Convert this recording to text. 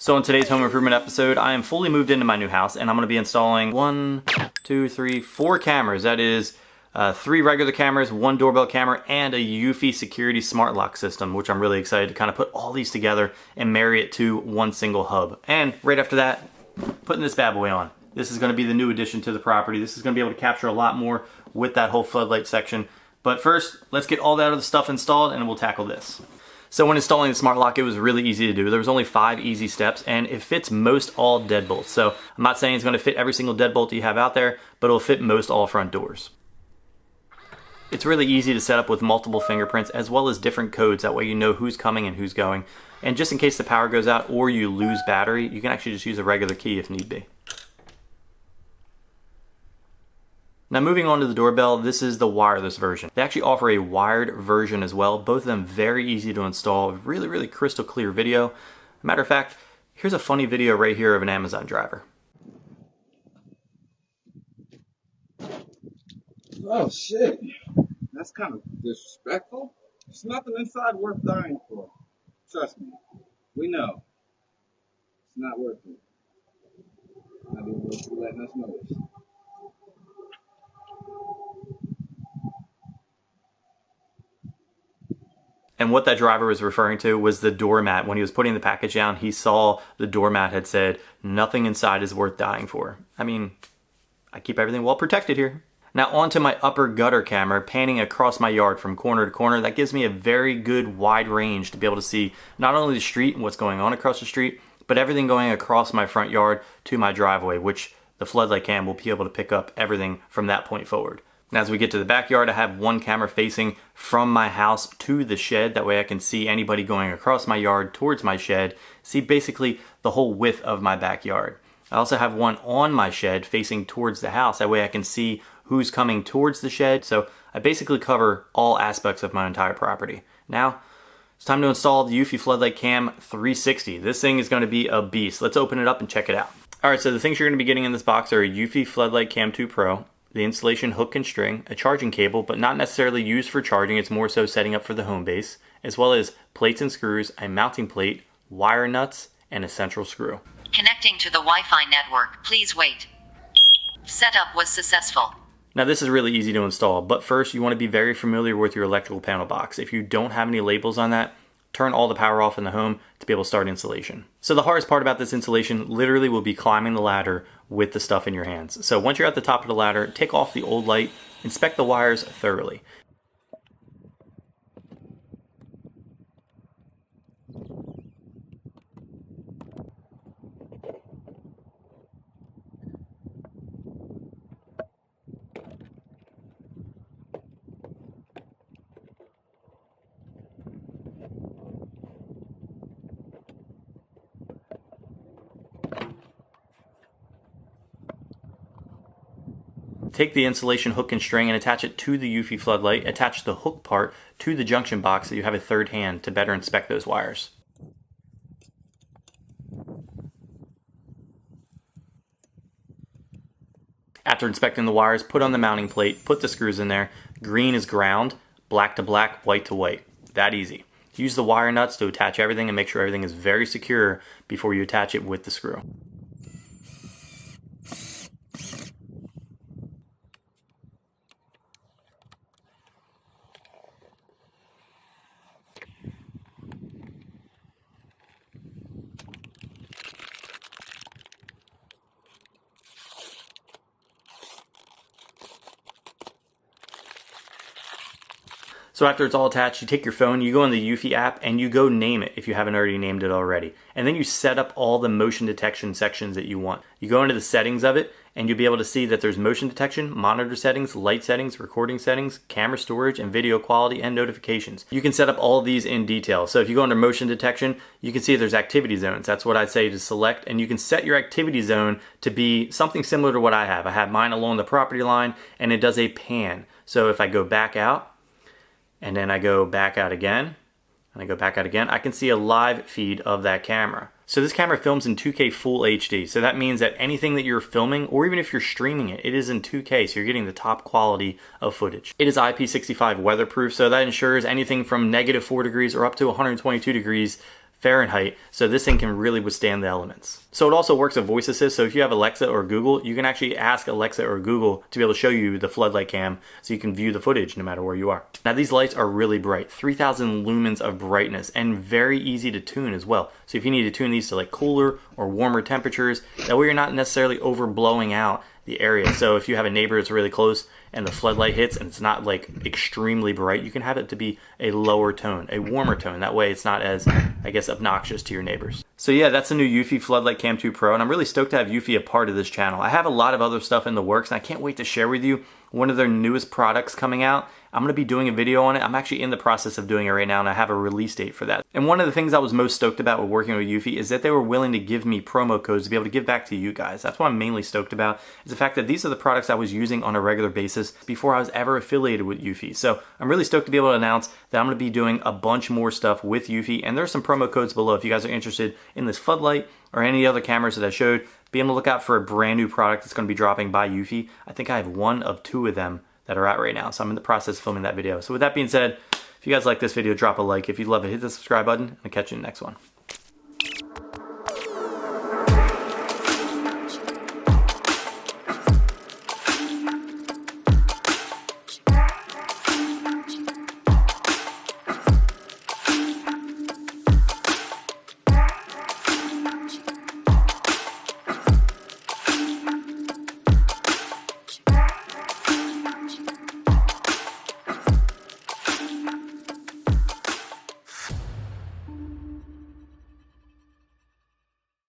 So in today's home improvement episode, I am fully moved into my new house and I'm going to be installing 4 cameras. That is 3 regular cameras, 1 doorbell camera, and a Eufy security smart lock system, which I'm really excited to kind of put all these together and marry it to one single hub. And right after that, putting this bad boy on. This is going to be the new addition to the property. This is going to be able to capture a lot more with that whole floodlight section. But first, let's get all that other stuff installed and we'll tackle this. So when installing the smart lock, it was really easy to do. There was only 5 easy steps and it fits most all deadbolts. So I'm not saying it's going to fit every single deadbolt you have out there, but it'll fit most all front doors. It's really easy to set up with multiple fingerprints as well as different codes. That way you know who's coming and who's going. And just in case the power goes out or you lose battery, you can actually just use a regular key if need be. Now moving on to the doorbell, this is the wireless version. They actually offer a wired version as well. Both of them very easy to install, really crystal clear video. Matter of fact, here's a funny video right here of an Amazon driver. Oh shit, that's kind of disrespectful. There's nothing inside worth dying for. Trust me, we know. It's not worth it. Not even worth you letting us know this. And what that driver was referring to was the doormat. When he was putting the package down, he saw the doormat had said, "Nothing inside is worth dying for." I mean, I keep everything well protected here. Now onto my upper gutter camera, panning across my yard from corner to corner. That gives me a very good wide range to be able to see not only the street and what's going on across the street, but everything going across my front yard to my driveway, which the floodlight cam will be able to pick up everything from that point forward. Now as we get to the backyard, I have 1 camera facing from my house to the shed. That way I can see anybody going across my yard towards my shed, see basically the whole width of my backyard. I also have 1 on my shed facing towards the house. That way I can see who's coming towards the shed. So I basically cover all aspects of my entire property. Now it's time to install the Eufy Floodlight Cam 360. This thing is going to be a beast. Let's open it up and check it out. Alright, so the things you're going to be getting in this box are a Eufy Floodlight Cam 2 Pro, the installation hook and string, a charging cable, but not necessarily used for charging, it's more so setting up for the home base, as well as plates and screws, a mounting plate, wire nuts, and a central screw. Connecting to the Wi-Fi network, please wait. Setup was successful. Now this is really easy to install, but first you want to be very familiar with your electrical panel box. If you don't have any labels on that, turn all the power off in the home to be able to start installation. So the hardest part about this installation literally will be climbing the ladder with the stuff in your hands. So once you're at the top of the ladder, take off the old light, inspect the wires thoroughly. Take the insulation hook and string and attach it to the Eufy floodlight. Attach the hook part to the junction box so you have a third hand to better inspect those wires. After inspecting the wires, put on the mounting plate, put the screws in there. Green is ground, black to black, white to white. That easy. Use the wire nuts to attach everything and make sure everything is very secure before you attach it with the screw. So after it's all attached, you take your phone, you go in the Eufy app, and you go name it if you haven't already named it already. And then you set up all the motion detection sections that you want. You go into the settings of it, and you'll be able to see that there's motion detection, monitor settings, light settings, recording settings, camera storage, and video quality, and notifications. You can set up all of these in detail. So if you go under motion detection, you can see there's activity zones. That's what I'd say to select, and you can set your activity zone to be something similar to what I have. I have mine along the property line, and it does a pan. So if I go back out, and then I go back out again, and I go back out again, I can see a live feed of that camera. So this camera films in 2K Full HD. So that means that anything that you're filming, or even if you're streaming it, it is in 2K, so you're getting the top quality of footage. It is IP65 weatherproof, so that ensures anything from -4 degrees or up to 122 degrees Fahrenheit, so this thing can really withstand the elements. So it also works with voice assist, so if you have Alexa or Google, you can actually ask Alexa or Google to be able to show you the floodlight cam so you can view the footage no matter where you are. Now these lights are really bright, 3000 lumens of brightness, and very easy to tune as well. So if you need to tune these to like cooler or warmer temperatures, that way you're not necessarily overblowing out the area. So if you have a neighbor that's really close and the floodlight hits and it's not like extremely bright, you can have it to be a lower tone, a warmer tone. That way it's not as, I guess, obnoxious to your neighbors. So yeah, that's the new Eufy Floodlight Cam 2 Pro, and I'm really stoked to have Eufy a part of this channel. I have a lot of other stuff in the works, and I can't wait to share with you one of their newest products coming out. I'm going to be doing a video on it. I'm actually in the process of doing it right now, and I have a release date for that. And one of the things I was most stoked about with working with Eufy is that they were willing to give me promo codes to be able to give back to you guys. That's what I'm mainly stoked about, is the fact that these are the products I was using on a regular basis before I was ever affiliated with Eufy. So I'm really stoked to be able to announce that I'm going to be doing a bunch more stuff with Eufy, and there's some promo codes below if you guys are interested in this floodlight or any other cameras that I showed. Be on the lookout for a brand new product that's going to be dropping by Eufy. I think I have one of two of them that are out right now, so I'm in the process of filming that video. So with that being said, if you guys like this video, drop a like. If you love it, hit the subscribe button, and I'll catch you in the next one.